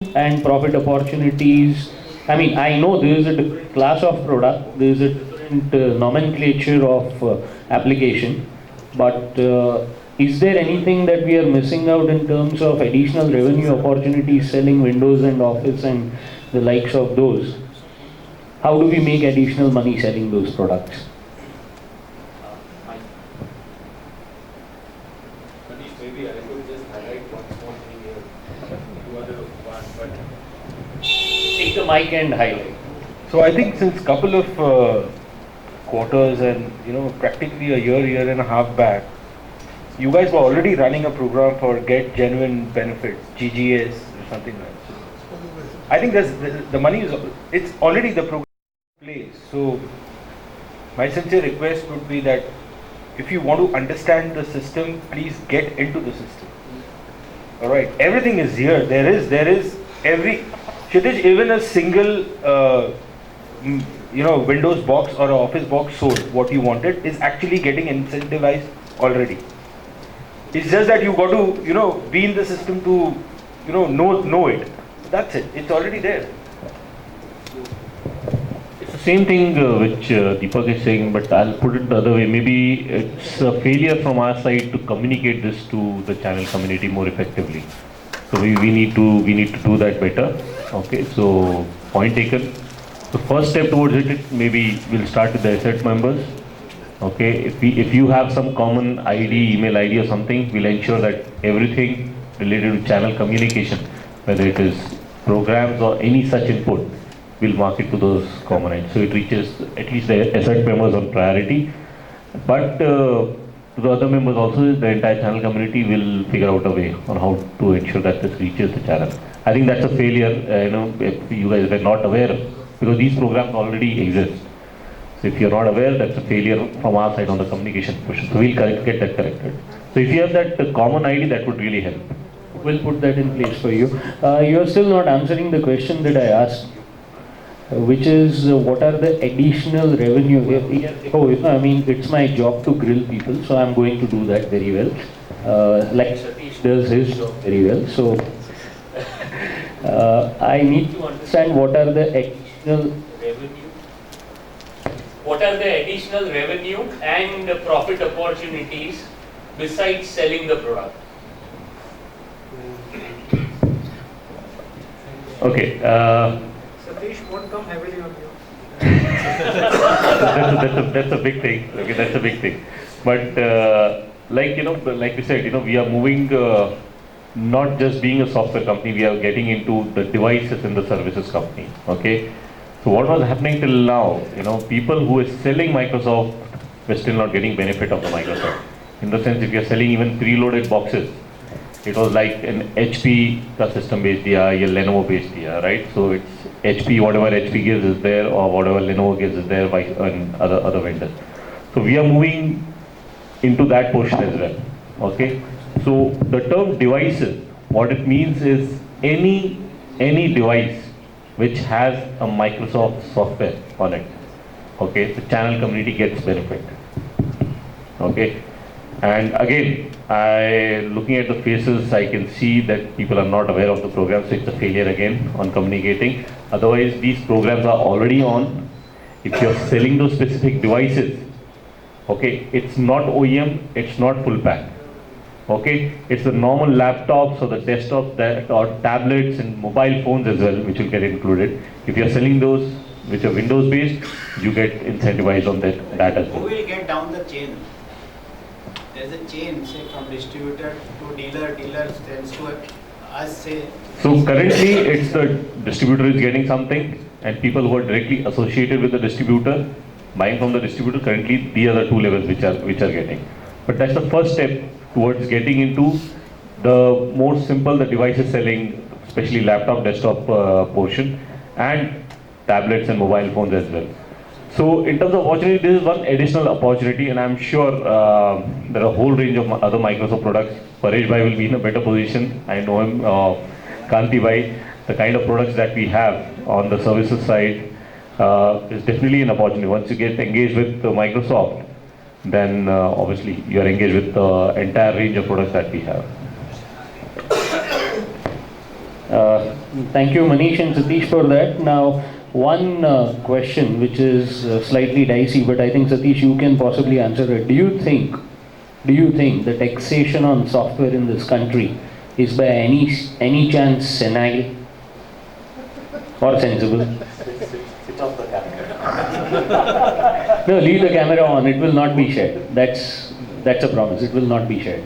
and profit opportunities. I mean, I know there is a different class of product, there is a different nomenclature of application, but is there anything that we are missing out in terms of additional revenue opportunities selling Windows and Office and the likes of those? How do we make additional money selling those products? Maybe I could just highlight one small thing here. Two other one, but Take the mic and highlight. so I think since couple of quarters and practically a year and a half back, you guys were already running a program for Get Genuine Benefits, GGS or something like that. I think the money is it's already the program in place. So my sincere request would be that if you want to understand the system, please get into the system. All right, everything is here. There is every Kshitij, even a single Windows box or an Office box sold, what you wanted is actually getting incentivized already. It's just that you got to be in the system to know it. That's it. It's already there. It's the same thing which Deepak is saying, but I'll put it the other way. Maybe it's a failure from our side to communicate this to the channel community more effectively. So we need to do that better. Okay, so point taken. The first step towards it, maybe we'll start with the ASIRT members. Okay, if you have some common ID, email ID or something, we'll ensure that everything related to channel communication, whether it is programs or any such input, we'll mark it to those common IDs. So it reaches at least the ASIRT members on priority. But to the other members also, the entire channel community will figure out a way on how to ensure that this reaches the channel. I think that's a failure, if you guys were not aware, because these programs already exist. So if you're not aware, that's a failure from our side on the communication push. So we'll get that corrected. So if you have that common ID, that would really help. We'll put that in place for you. You are still not answering the question that I asked, which is what are the additional revenue? I mean, it's my job to grill people, so I'm going to do that very well. Like Satish does his job very well. So I need to understand what are the additional revenue. What are the additional revenue and profit opportunities besides selling the product? Okay. Satish won't come heavily on you. That's a big thing. Okay, that's a big thing. But like we said, we are moving. Not just being a software company, we are getting into the devices in the services company. Okay. So what was happening till now? People who are selling Microsoft were still not getting benefit of the Microsoft. In the sense, if you are selling even preloaded boxes, it was like an HP का system based दिया या Lenovo based दिया, right? So it's HP, whatever HP gives is there, or whatever Lenovo gives is there by other vendors. So we are moving into that portion as well. Okay. So the term devices, what it means is any device which has a Microsoft software on it. Okay. The channel community gets benefit. Okay. And again, looking at the faces, I can see that people are not aware of the program, so it's a failure again on communicating. Otherwise, these programs are already on. If you're selling those specific devices, okay, it's not OEM, it's not full pack. Okay, it's the normal laptops or the desktops or tablets and mobile phones as well, which will get included. If you're selling those which are Windows based, you get incentivized on that as well. Who will get down the chain? There's a chain, say from distributor to dealer sends to us, say. So currently it's the distributor is getting something, and people who are directly associated with the distributor, buying from the distributor, currently these are the two levels which are getting. But that's the first step towards getting into the more simple, the devices selling, especially laptop, desktop portion, and tablets and mobile phones as well. So in terms of opportunity, this is one additional opportunity, and I'm sure there are a whole range of other Microsoft products. Paresh Bhai will be in a better position. I know him, Kanti Bhai, the kind of products that we have on the services side is definitely an opportunity. Once you get engaged with Microsoft, then obviously you are engaged with the entire range of products that we have. Thank you, Manish and Satish, for that. Now, one question which is slightly dicey, but I think Satish, you can possibly answer it. Do you think the taxation on software in this country is by any chance senile or sensible? Switch off the camera. No, leave the camera on. It will not be shared. That's a promise. It will not be shared.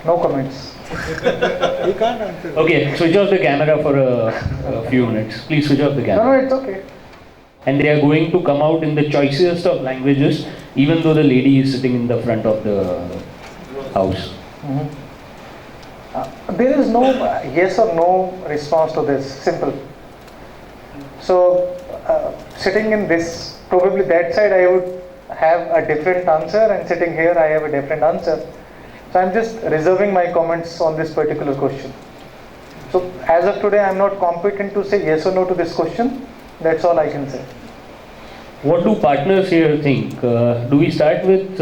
No comments. You can't answer. Okay, switch off the camera for a few minutes. Please switch off the No, camera. it's okay. And they are going to come out in the choicest of languages, even though the lady is sitting in the front of the house. There is no yes or no response to this. Simple. So, sitting in this, probably that side I would have a different answer, and sitting here I have a different answer. So I'm just reserving my comments on this particular question. So as of today, I'm not competent to say yes or no to this question. That's all I can say. What do partners here think? Do we start with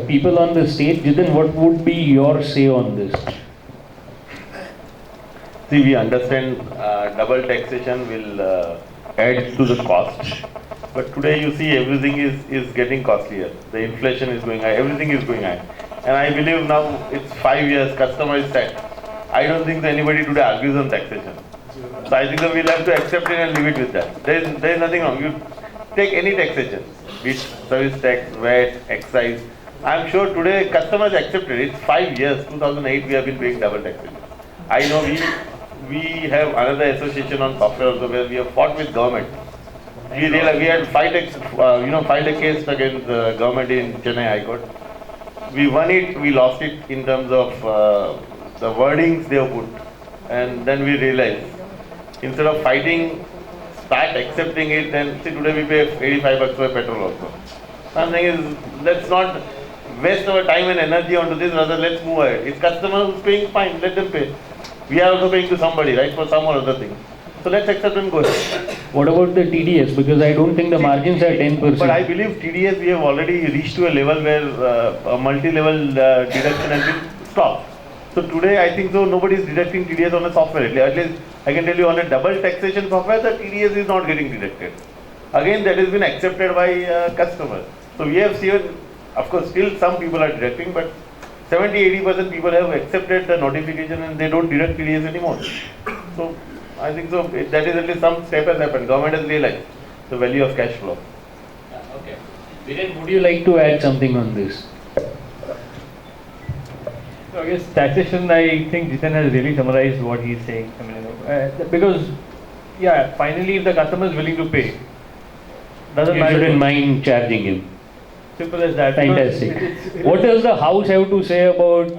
people on the stage? Jitin, what would be your say on this? See, we understand double taxation will add to the cost. But today you see everything is getting costlier. The inflation is going high, everything is going high. And I believe now it's 5 years, customer is taxed. I don't think that anybody today argues on taxation. So I think that we'll have to accept it and leave it with that. There is nothing wrong. You take any taxation, be it service tax, VAT, excise. I'm sure today customers accept it. It's 5 years, 2008 we have been paying double taxation. I know we have another association on software also where we have fought with government. We realized we had filed a case against the government in Chennai High Court. We won it, we lost it in terms of the wordings they have put. And then we realized, instead of fighting, start accepting it, and see today we pay 85 bucks for petrol also. Something is, let's not waste our time and energy onto this, rather let's move ahead. It's customer who's paying, fine, let them pay. We are also paying to somebody, right, for some or other thing. So let's accept and go ahead. What about the TDS? Because I don't think the margins are 10%. But I believe TDS we have already reached to a level where a multi-level deduction has been stopped. So today I think so nobody is deducting TDS on a software. At least I can tell you on a double taxation software the TDS is not getting deducted. Again that has been accepted by customers. So we have seen, of course still some people are deducting, but 70-80% people have accepted the notification and they don't deduct TDS anymore. So I think so that is at least some step has happened. Government has realized the value of cash flow. Okay. Viren, would you like to add something on this? So I guess taxation, I think Jitin has really summarized what he's saying. I mean, because, yeah, finally if the customer is willing to pay, doesn't You matter. shouldn't mind charging him. Simple as that. Fantastic. It's- What does the house have to say about...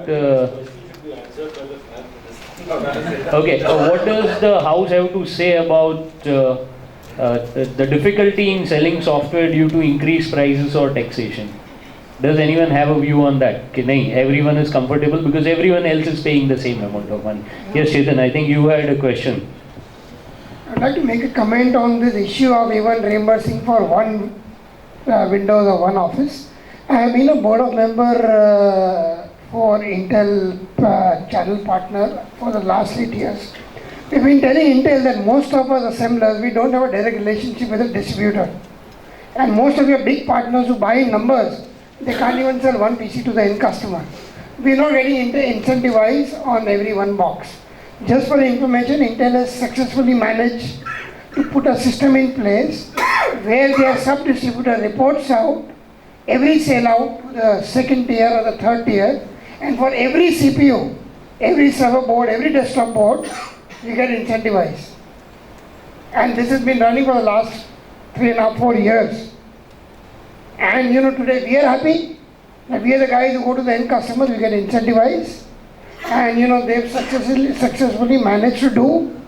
okay, what does the house have to say about the difficulty in selling software due to increased prices or taxation? Does anyone have a view on that? Okay, nahin, everyone is comfortable because everyone else is paying the same amount of money. Yes, Chetan, I think you had a question. I'd like to make a comment on this issue of even reimbursing for one Windows or one Office. I have been a board of member for Intel channel partner for the last 8 years. We've been telling Intel that most of us assemblers, we don't have a direct relationship with a distributor. And most of your big partners who buy in numbers, they can't even sell one PC to the end customer. We're not getting incentivized on every one box. Just for the information, Intel has successfully managed to put a system in place where their sub-distributor reports out every sale out to the second tier or the third tier, and for every CPU, every server board, every desktop board, we get incentivized. And this has been running for the last 3.5, 4 years. And today we are happy that we are the guys who go to the end customers, we get incentivized. And they've successfully managed to do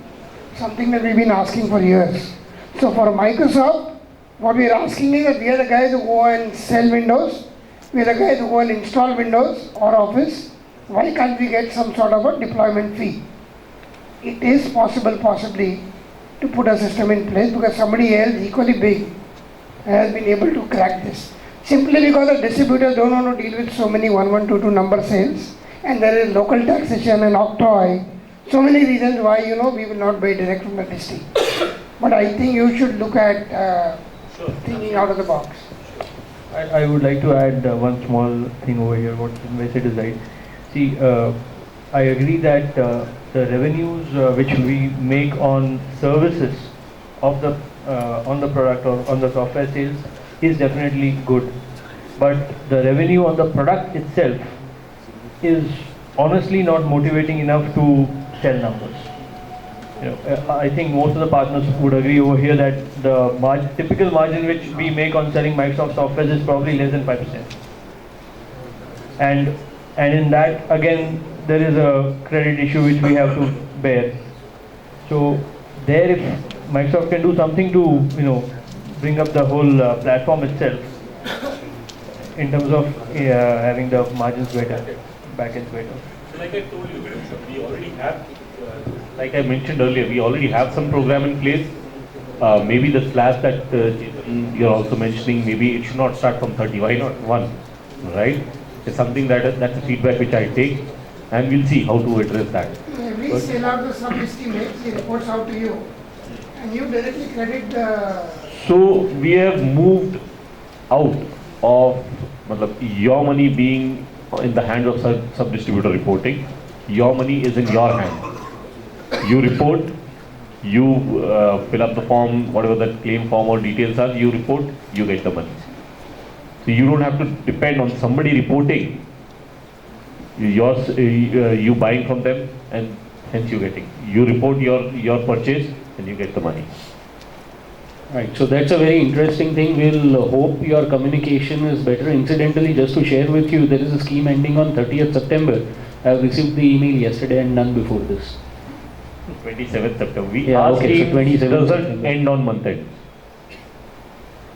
something that we've been asking for years. So for Microsoft, what we are asking is that we are the guys who go and sell Windows, we are the guys who go and install Windows or Office. Why can't we get some sort of a deployment fee? It is possible possibly to put a system in place because somebody else equally big has been able to crack this. Simply because the distributors don't want to deal with so many 1122 number sales, and there is local taxation and octroi. so many reasons why, we will not buy direct from the district. But I think you should look at thinking out of the box. I would like to add one small thing over here, what Chinmay said is right. See, I agree that the revenues which we make on services of the on the product or on the software sales is definitely good. But the revenue on the product itself is honestly not motivating enough to sell numbers. I think most of the partners would agree over here that the typical margin which we make on selling Microsoft software is probably less than 5%. And in that, again, there is a credit issue which we have to bear. So there, if Microsoft can do something to, bring up the whole platform itself in terms of having the margins better, backends better. So like I told you, we already have, like I mentioned earlier, we already have some program in place. Maybe the slash that you're also mentioning, maybe it should not start from 30. Why not 1? Right? It's something that's a feedback which I take, and we'll see how to address that. Every seller the sub-estimates, he reports out to you, and you directly credit the. So we have moved out of your money being in the hands of sub-distributor reporting. Your money is in your hand. You report, you fill up the form, whatever that claim form or details are, you report, you get the money. So you don't have to depend on somebody reporting. You buying from them, and hence you getting. You report your purchase and you get the money. Right, so that's a very interesting thing. We'll hope your communication is better. Incidentally, just to share with you, there is a scheme ending on 30th September. I have received the email yesterday and none before this. 27th September. So 27th doesn't September. end on month end.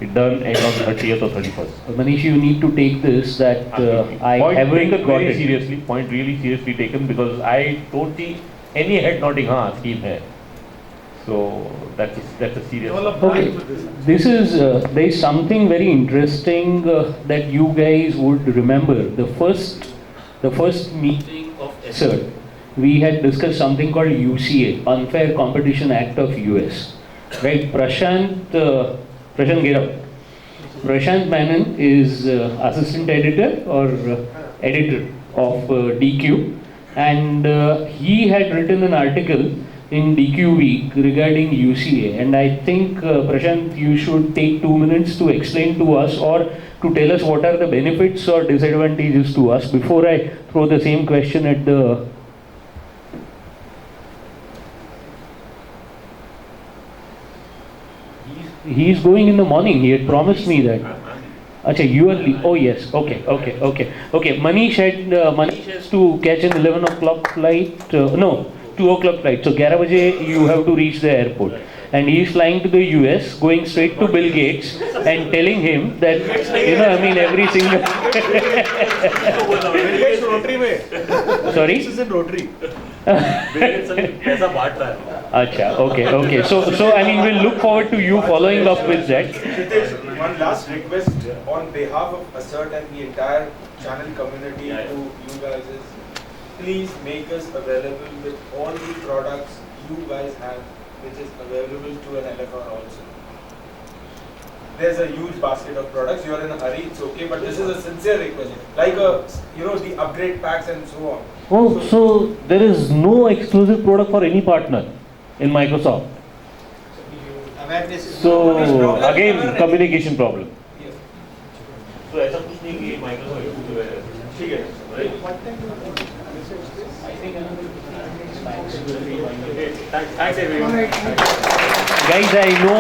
It doesn't end on 30th or 31st. Manish, you need to take this that I Point haven't taken got very it. seriously. Point really seriously taken, because I don't see any head nodding. Scheme hai. So that's a serious. Okay, this is there is something very interesting that you guys would remember. The first meeting of ASIRT, we had discussed something called UCA, Unfair Competition Act of US. Right, Prashant Girab. Prashant Menon is assistant editor or editor of DQ, and he had written an article in DQ Week regarding UCA, and I think Prashant, you should take 2 minutes to explain to us or to tell us what are the benefits or disadvantages to us before I throw the same question at the. He's going in the morning. He had promised me that. Acha, you are. Oh yes. Okay. Manish has to catch an 11 o'clock flight. No, 2 o'clock flight. So 11 baje you have to reach the airport. And he is flying to the US, going straight to Bill Gates and telling him that, every single. Sorry? This is in Rotary. Acha, okay. So we'll look forward to you following up with that. One last request on behalf of ASIRT and the entire channel community to you guys is, please make us available with all the products you guys have, which is available to an LFR also. There's a huge basket of products. You are in a hurry, it's okay, but this is a sincere request. Like the upgrade packs and so on. Oh, so there is no exclusive product for any partner in Microsoft. So again, communication problem. Yes. So ऐसा कुछ नहीं कि Microsoft ठीक है, right? Thanks everyone. Guys, I know,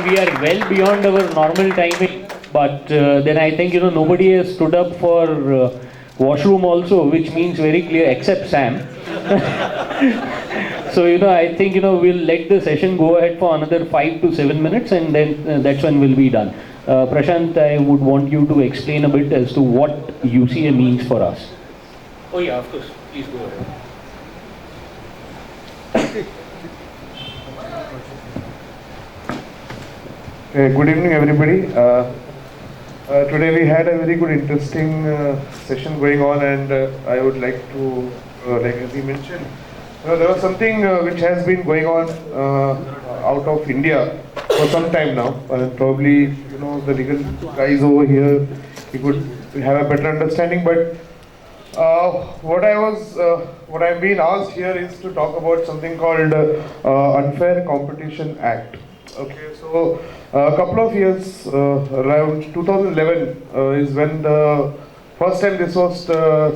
we are well beyond our normal timing, but then I think, nobody has stood up for washroom also, which means very clear, except Sam. So, I think, we'll let the session go ahead for another 5 to 7 minutes, and then that's when we'll be done. Prashant, I would want you to explain a bit as to what UCA means for us. Oh yeah, of course. Please go ahead. Good evening, everybody. Today we had a very good, interesting session going on, and I would like to, like as he mentioned, There was something which has been going on out of India for some time now, and probably the legal guys over here, he could have a better understanding. But what I've been asked here is to talk about something called Unfair Competition Act. Okay, so a couple of years, around 2011, is when the first time this was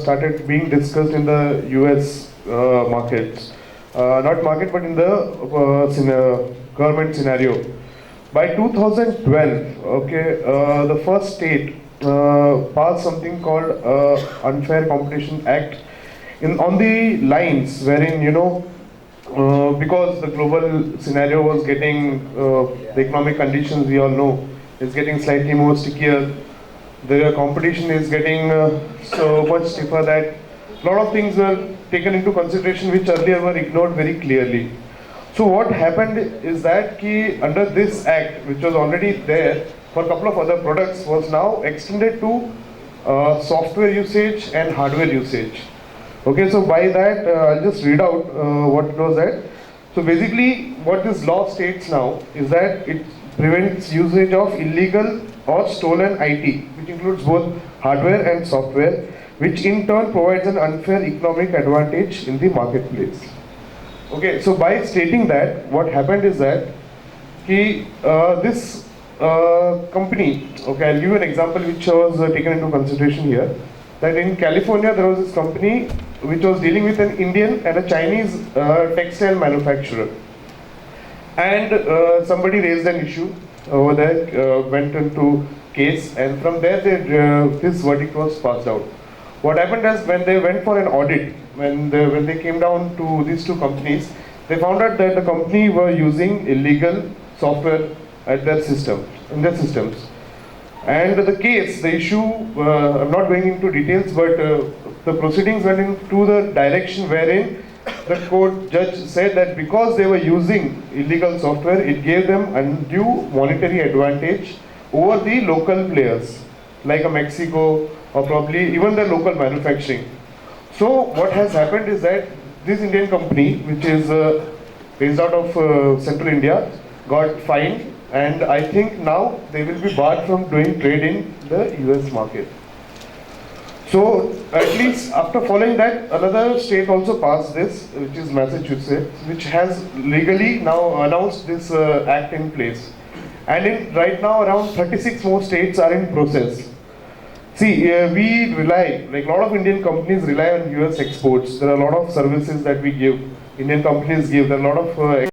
started being discussed in the US markets, not market, but in the government scenario. By 2012, okay, the first state passed something called Unfair Competition Act on the lines wherein because the global scenario was getting the economic conditions we all know is getting slightly more stickier. The competition is getting so much stiffer that a lot of things were taken into consideration which earlier were ignored very clearly. So what happened is that under this act, which was already there for a couple of other products, was now extended to software usage and hardware usage. Okay, so by that, I'll just read out what was that. So basically, what this law states now is that it prevents usage of illegal or stolen IT, which includes both hardware and software, which in turn provides an unfair economic advantage in the marketplace. Okay, so by stating that, what happened is that this company, okay, I'll give you an example which was taken into consideration here, that in California there was this company which was dealing with an Indian and a Chinese textile manufacturer. And somebody raised an issue over there, went into case, and from there this verdict was passed out. What happened is when they went for an audit, when they came down to these two companies, they found out that the company were using illegal software at their system, in their systems. And the case, the issue, I'm not going into details, but the proceedings went into the direction wherein the court judge said that because they were using illegal software, it gave them undue monetary advantage over the local players, like a Mexico or probably even the local manufacturing. So what has happened is that this Indian company, which is based out of central India, got fined, and I think now they will be barred from doing trade in the US market. So at least after following that, another state also passed this, which is Massachusetts, which has legally now announced this act in place. And right now around 36 more states are in process. See, we rely, like a lot of Indian companies rely on US exports. There are a lot of services that we give, Indian companies give, there are a lot of